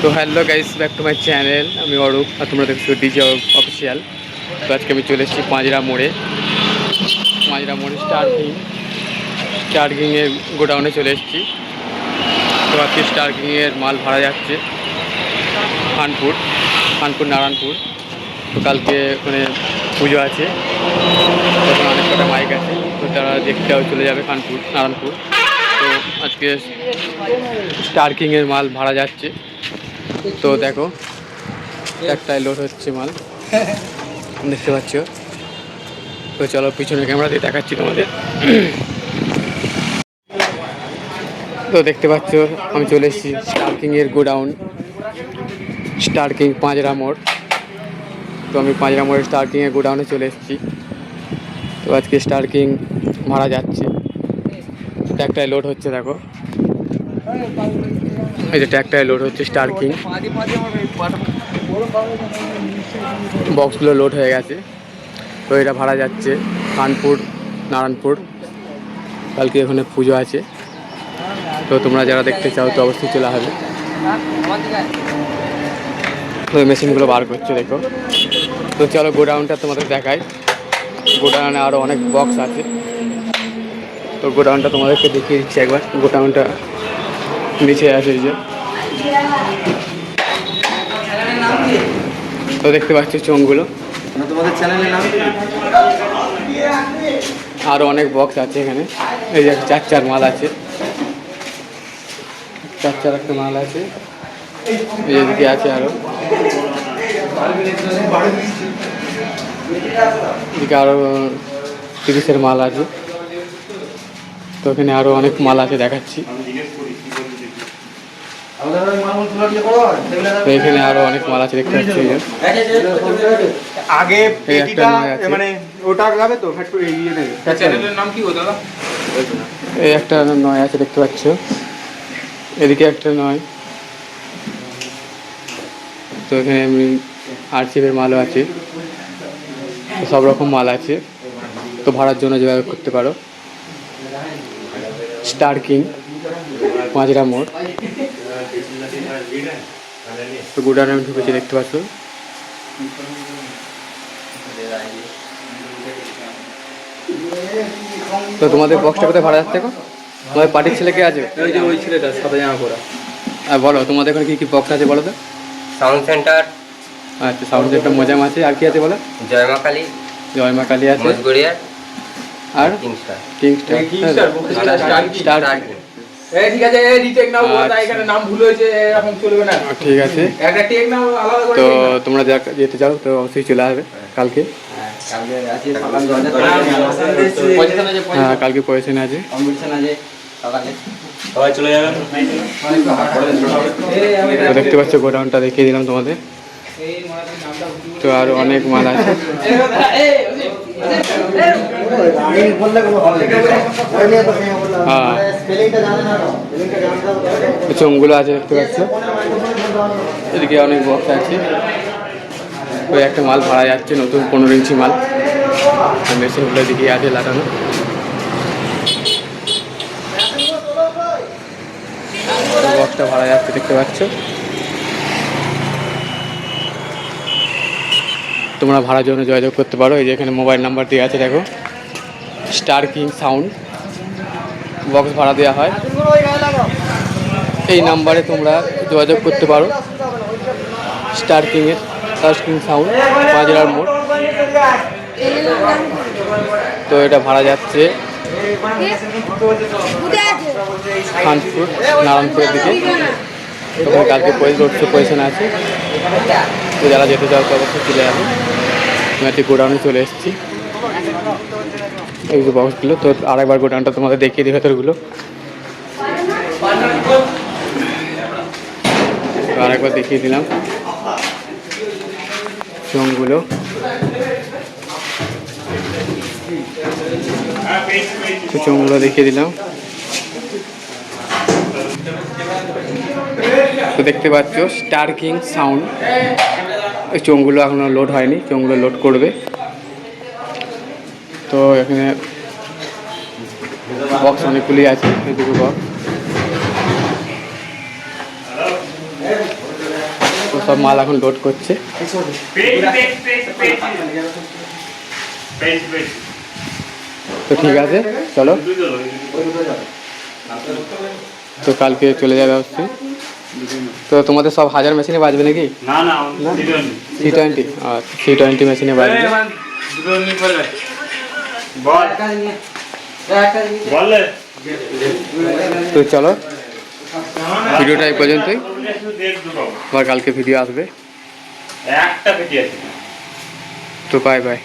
তো hello guys, back to my channel. আমি অরূপ আর তোমরা দেখছো ডিজে অফিসিয়াল। তো আজকে আমি চলে এসেছি পাঁজরা মোড়ে স্টার্কিংয়ের গোডাউনে চলে এসেছি। তো আজকে স্টার্কিংয়ের মাল ভাড়া যাচ্ছে খানপুর নারায়ণপুর। তো কালকে ওখানে পুজো আছে, তখন অনেক কটা মাইক আছে, তো তারা দেখতেও চলে যাবে নারায়ণপুর। তো আজকে স্টার্কিংয়ের মাল ভাড়া যাচ্ছে। তো দেখো একটাই লোড হচ্ছে মাল, দেখতে পাচ্ছ। তো চলো পিছনে ক্যামেরা দিয়ে দেখাচ্ছি তোমাদের। তো দেখতে পাচ্ছ আমি চলে এসেছি স্টার্কিংয়ের গোডাউন, স্টার্কিং পাঁজরা মোড়। তো আমি পাঁজরা মোড়ের স্টার্কিংয়ের গোডাউনে চলে এসেছি। তো আজকে স্টার্কিং ভাড়া যাচ্ছে, ট্র্যাক্টরে লোড হচ্ছে। দেখো এই যে ট্র্যাক্টরে লোড হচ্ছে স্টার্কিং, বক্সগুলো লোড হয়ে গেছে। তো এটা ভাড়া যাচ্ছে কানপুর নারায়ণপুর। কালকে এখানে পুজো আছে, তো তোমরা যারা দেখতে চাও তো অবশ্যই চলে আসবে। তো মেশিনগুলো বার করছে দেখো। তো চলো গোডাউনটা তোমাদের দেখাই। গোডাউনে আরও অনেক বক্স আছে, তো গোডাউনটা তোমাদেরকে দেখিয়ে দিচ্ছি একবার। গোডাউনটা নিচে আছে এই যে, তো দেখতে পাচ্ছ চোঙগুলো। তোমাদের চ্যানেলের নাম আরও অনেক বক্স আছে এখানে। এই যে চার মাল আছে, চার একটা মাল আছে। এদিকে আছে আরও, এদিকে আরও 30-এর মাল আছে। তো এখানে আরও অনেক মাল আছে, দেখাচ্ছি। তো এখানে আরও অনেক মাল আছে, দেখতে পাচ্ছি। আগে মানে ওটা লাগাবে তো চ্যানেলের নাম কি গো দাদা? এই একটা নয় আছে, দেখতে পাচ্ছ। এদিকে একটা নয়। তো এখানে এমনি আরসিএফের মালও আছে, সব রকম মাল আছে। তো ভাড়ার জন্য যোগাযোগ করতে পারো। স্টার্কিং পাঁজরা মোড়। তো গোডাউনে আমি ঢুকেছি, দেখতে পাচ্ছ। তো তোমাদের বক্সটা কোথায় ভাড়া যাচ্ছে এখন? তোমাদের পার্টির ছেলে কে আছে? ওই যে ওই ছেলেটা সাদা জামা পরা। আর বলো তোমাদের এখানে কী কী বক্স আছে বলো তো। সাউন্ড সেন্টার, আচ্ছা, সাউন্ড সেন্টার মজাম আছে। আর কি আছে বলো? জয় মা কালী, জয় মা কালী আছে, মজগড়িয়া আর কিংস্টার। স্টার। ঠিক আছে, রিটেক নাও, এখানে নাম ভুল হয়েছে, এরকম চলবে না। ঠিক আছে, একটা টেক নাও আলাদা করে। তো তোমরা যেতে চাও তো অবশ্যই চলে আসবে কালকে। হ্যাঁ, কালকে পয়সা আছে, সবাই চলে যাবেন। তো দেখতে পাচ্ছ গোডাউনটা দেখিয়ে দিলাম তোমাদের। তো আরও অনেক মাল আছে। হ্যাঁ, চোঙগুলো আছে, দেখতে পাচ্ছ। এদিকে অনেক বক্স আছে। ওই একটা মাল ভাড়া যাচ্ছে, নতুন 15 ইঞ্চি মাল। মেশিনগুলো দিকে আছে লাগানো। বক্সটা ভাড়া যাচ্ছে, দেখতে পাচ্ছ। তোমরা ভাড়ার জন্য যোগাযোগ করতে পারো। এই যে এখানে মোবাইল নাম্বার দেওয়া আছে, দেখো। স্টার্কিং সাউন্ড বক্স ভাড়া দেওয়া হয়, এই নাম্বারে তোমরা যোগাযোগ করতে পারো। স্টার্কিং সাউন্ড পাঁজরার মোড়। তো এটা ভাড়া যাচ্ছে খানপুর নারায়ণপুরের দিকে। ওখানে কালকে পয়সা আছে। তো যারা যেতে চাও তো অবশ্যই চলে যাবে। আমি একটি গোডাউনে চলে এসেছি, এই যে বক্সগুলো। তো আরেকবার গোডাউনটা তোমাদের দেখিয়ে দিই, ভেতরগুলো। তো আরেকবার দেখিয়ে দিলাম চোঙগুলো। তো চোঙগুলো দেখিয়ে দিলাম। তো দেখতে পাচ্ছ স্টার্কিং সাউন্ড। এই চোঙগুলো এখনো লোড হয়নি, চোঙগুলো লোড করবে। তো এখানে বক্স অনেকগুলি আছে, এদিকে বক্স। সব মাল এখন লোড করছে। তো ঠিক আছে, চলো। তো কালকে চলে যাবে অবশ্যই। তো তোমাদের সব হাজার মেশিনে বাজবে নাকি? না না C20, আর C20 মেশিনে বাজবে। বল তো চলো, ভিডিওটা এই পর্যন্তই, আবার কালকে ভিডিও আসবে। একটা পেটি আছে। তো বাই বাই।